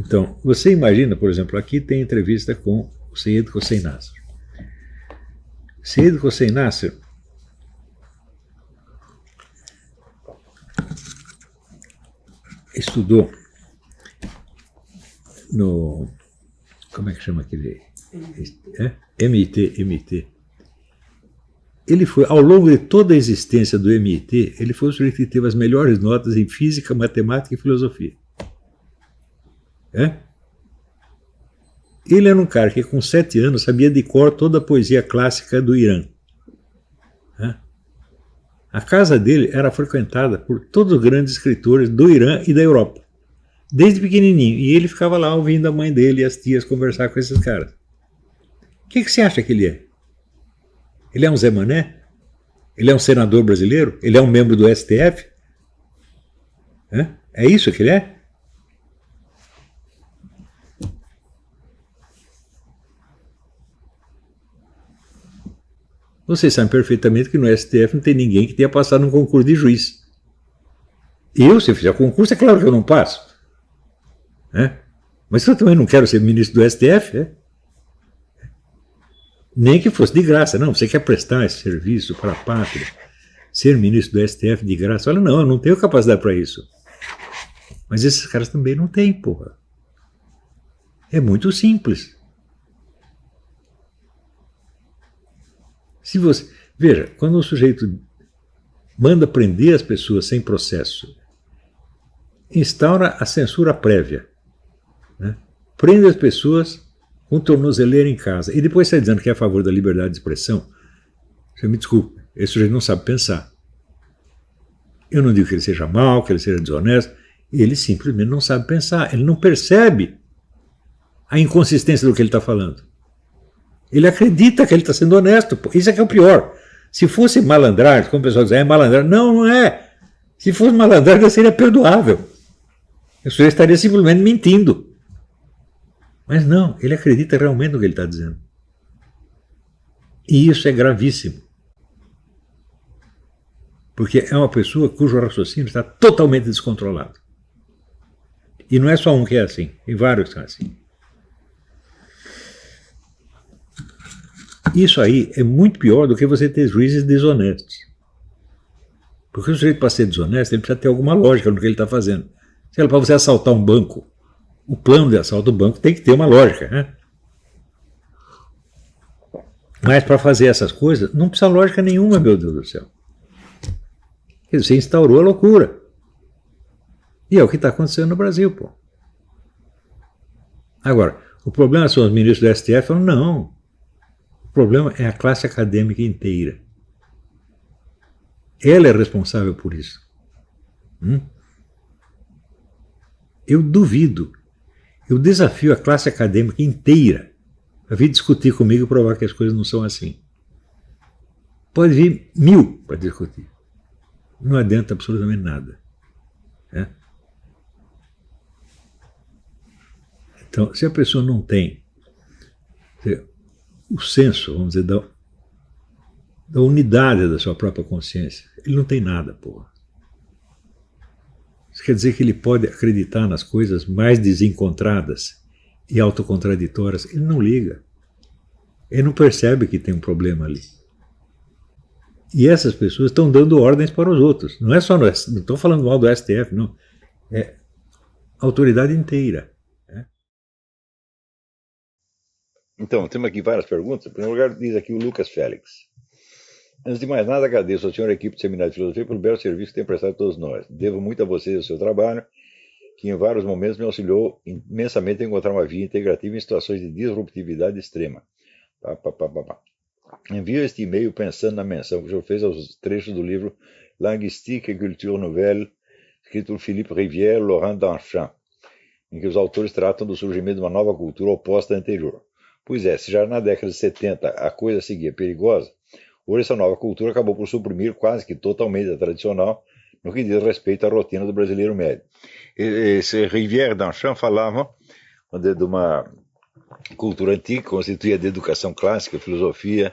Então, você imagina, por exemplo, aqui tem entrevista com o Seyyed Hossein Nasr. Seyyed Hossein Nasr estudou no... Como é que chama aquele? MIT. Ele foi, ao longo de toda a existência do MIT, ele foi o sujeito que teve as melhores notas em física, matemática e filosofia. Ele era um cara que com 7 anos sabia de cor toda a poesia clássica do Irã. A casa dele era frequentada por todos os grandes escritores do Irã e da Europa, desde pequenininho. E ele ficava lá ouvindo a mãe dele e as tias conversar com esses caras. O que você acha que ele é? Ele é um Zé Mané? Ele é um senador brasileiro? Ele é um membro do STF? É isso que ele é? Vocês sabem perfeitamente que no STF não tem ninguém que tenha passado num concurso de juiz. Eu, se eu fizer concurso, é claro que eu não passo. Mas eu também não quero ser ministro do STF. Nem que fosse de graça. Não, você quer prestar esse serviço para a pátria, ser ministro do STF de graça? Olha, não, eu não tenho capacidade para isso. Mas esses caras também não têm, porra. É muito simples. Se você... Veja, quando o sujeito manda prender as pessoas sem processo, instaura a censura prévia, prende as pessoas com tornozeleira em casa, e depois está dizendo que é a favor da liberdade de expressão, você me desculpe, esse sujeito não sabe pensar. Eu não digo que ele seja mau, que ele seja desonesto, ele simplesmente não sabe pensar, ele não percebe a inconsistência do que ele está falando. Ele acredita que ele está sendo honesto. Isso é que é o pior. Se fosse malandragem, como o pessoal diz, é malandragem. Não, não é. Se fosse malandragem, seria perdoável. O senhor estaria simplesmente mentindo. Mas não, ele acredita realmente no que ele está dizendo. E isso é gravíssimo. Porque é uma pessoa cujo raciocínio está totalmente descontrolado. E não é só um que é assim, tem vários que são assim. Isso aí é muito pior do que você ter juízes desonestos. Porque o sujeito, para ser desonesto, ele precisa ter alguma lógica no que ele está fazendo. Se para você assaltar um banco, o plano de assalto do banco tem que ter uma lógica. Mas para fazer essas coisas, não precisa lógica nenhuma, meu Deus do céu. Você instaurou a loucura. E é o que está acontecendo no Brasil, pô. Agora, o problema são os ministros do STF falam, não. O problema é a classe acadêmica inteira. Ela é responsável por isso. Eu duvido. Eu desafio a classe acadêmica inteira a vir discutir comigo e provar que as coisas não são assim. Pode vir 1000 para discutir. Não adianta absolutamente nada. Então, se a pessoa não tem o senso, vamos dizer, da unidade da sua própria consciência, ele não tem nada, porra. Isso quer dizer que ele pode acreditar nas coisas mais desencontradas e autocontraditórias. Ele não liga. Ele não percebe que tem um problema ali. E essas pessoas estão dando ordens para os outros. Não é só, não estou falando mal do STF, não. É a autoridade inteira. Então, temos aqui várias perguntas. Em primeiro lugar, diz aqui o Lucas Félix. Antes de mais nada, agradeço ao senhor e à equipe do Seminário de Filosofia pelo belo serviço que tem prestado a todos nós. Devo muito a vocês e ao seu trabalho, que em vários momentos me auxiliou imensamente a encontrar uma via integrativa em situações de disruptividade extrema. Envio este e-mail pensando na menção que o senhor fez aos trechos do livro Linguistique et Culture Nouvelle, escrito por Philippe Rivière e Laurent Danchamp, em que os autores tratam do surgimento de uma nova cultura oposta à anterior. Pois é, se já na década de 70 a coisa seguia perigosa, hoje essa nova cultura acabou por suprimir quase que totalmente a tradicional no que diz respeito à rotina do brasileiro médio. Esse Rivière e Danchamp falavam de uma cultura antiga, constituída de educação clássica, filosofia.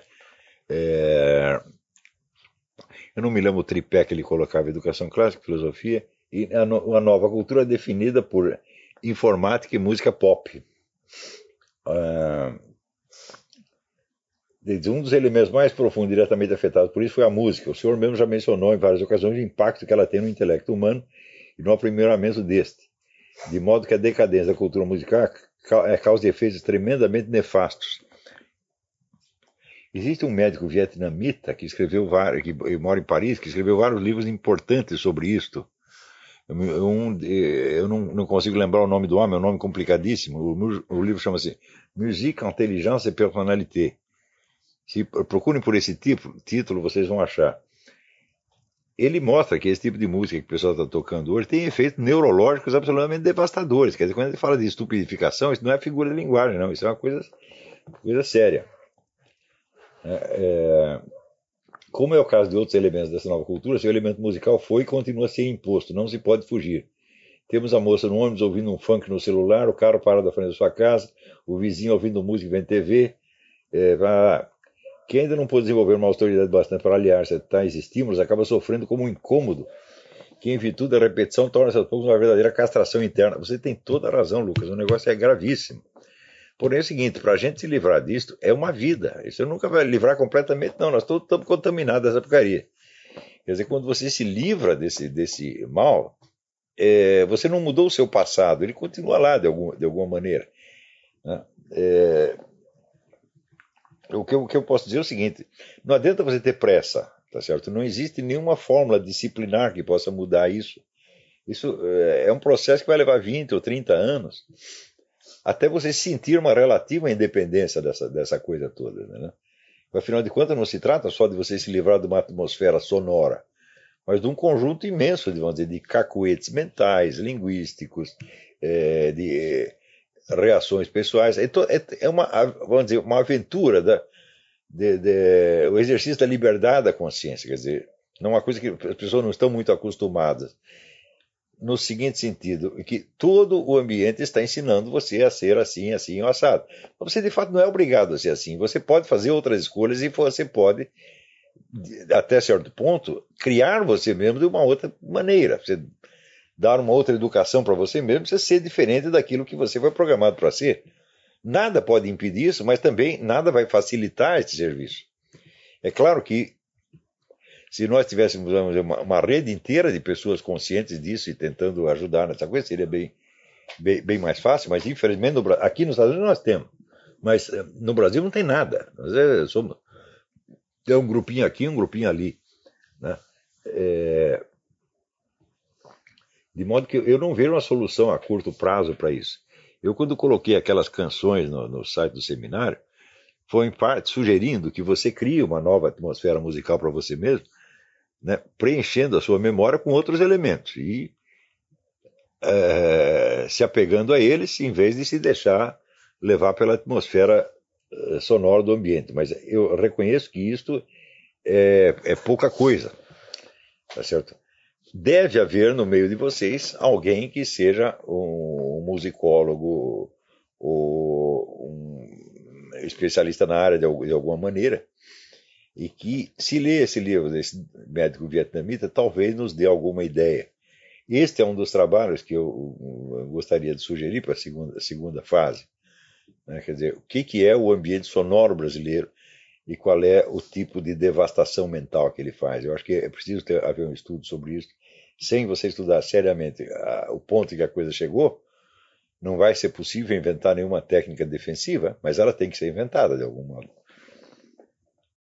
Eu não me lembro o tripé que ele colocava: educação clássica, filosofia, e uma nova cultura definida por informática e música pop. Um dos elementos mais profundos diretamente afetados por isso foi a música. O senhor mesmo já mencionou em várias ocasiões o impacto que ela tem no intelecto humano e no aprimoramento deste, de modo que a decadência da cultura musical é causa de efeitos tremendamente nefastos. Existe um médico vietnamita que mora em Paris, que escreveu vários livros importantes sobre isto. Eu não consigo lembrar o nome do homem, é um nome complicadíssimo. O livro chama-se Musique, Intelligence et Personnalité. Se procurem por esse título, vocês vão achar. Ele mostra que esse tipo de música que o pessoal está tocando hoje tem efeitos neurológicos absolutamente devastadores. Quer dizer, quando ele fala de estupidificação, isso não é figura de linguagem, não. Isso é uma coisa séria. Como é o caso de outros elementos dessa nova cultura, seu elemento musical foi e continua a ser imposto, não se pode fugir. Temos a moça no ônibus ouvindo um funk no celular, o carro parado à frente da sua casa, o vizinho ouvindo música vendo TV. Quem ainda não pôde desenvolver uma autoridade bastante para aliar-se a tais estímulos acaba sofrendo como um incômodo, que em virtude da repetição torna-se aos poucos uma verdadeira castração interna. Você tem toda a razão, Lucas, o negócio é gravíssimo. Porém é o seguinte, para a gente se livrar disto, é uma vida. Isso nunca vai livrar completamente, não. Nós todos estamos contaminados dessa porcaria. Quer dizer, quando você se livra desse mal, você não mudou o seu passado, ele continua lá de alguma maneira. Né? O que eu posso dizer é o seguinte, não adianta você ter pressa, tá certo? Não existe nenhuma fórmula disciplinar que possa mudar isso. Isso é um processo que vai levar 20 ou 30 anos, até você sentir uma relativa independência dessa coisa toda. Né? Afinal de contas, não se trata só de você se livrar de uma atmosfera sonora, mas de um conjunto imenso, vamos dizer, de cacuetes mentais, linguísticos, de reações pessoais. É uma, vamos dizer, uma aventura, o exercício da liberdade da consciência. Quer dizer, não é uma coisa que as pessoas não estão muito acostumadas. No seguinte sentido, que todo o ambiente está ensinando você a ser assim, assim, ou assado. Mas você, de fato, não é obrigado a ser assim. Você pode fazer outras escolhas e você pode, até certo ponto, criar você mesmo de uma outra maneira. Você dar uma outra educação para você mesmo, você ser diferente daquilo que você foi programado para ser. Nada pode impedir isso, mas também nada vai facilitar esse serviço. É claro que se nós tivéssemos uma rede inteira de pessoas conscientes disso e tentando ajudar nessa coisa, seria bem mais fácil, mas infelizmente aqui nos Estados Unidos nós temos. Mas no Brasil não tem nada. Tem um grupinho aqui, um grupinho ali. Né? De modo que eu não vejo uma solução a curto prazo para isso. Eu, quando coloquei aquelas canções no site do seminário, foi em parte sugerindo que você crie uma nova atmosfera musical para você mesmo, né, preenchendo a sua memória com outros elementos e se apegando a eles em vez de se deixar levar pela atmosfera sonora do ambiente. Mas eu reconheço que isto é pouca coisa, tá certo? Deve haver no meio de vocês alguém que seja um musicólogo ou um especialista na área de alguma maneira, e que, se ler esse livro desse médico vietnamita, talvez nos dê alguma ideia. Este é um dos trabalhos que eu gostaria de sugerir para a segunda fase. Né? Quer dizer, o que é o ambiente sonoro brasileiro e qual é o tipo de devastação mental que ele faz. Eu acho que é preciso haver um estudo sobre isso. Sem você estudar seriamente o ponto em que a coisa chegou, não vai ser possível inventar nenhuma técnica defensiva, mas ela tem que ser inventada de algum modo.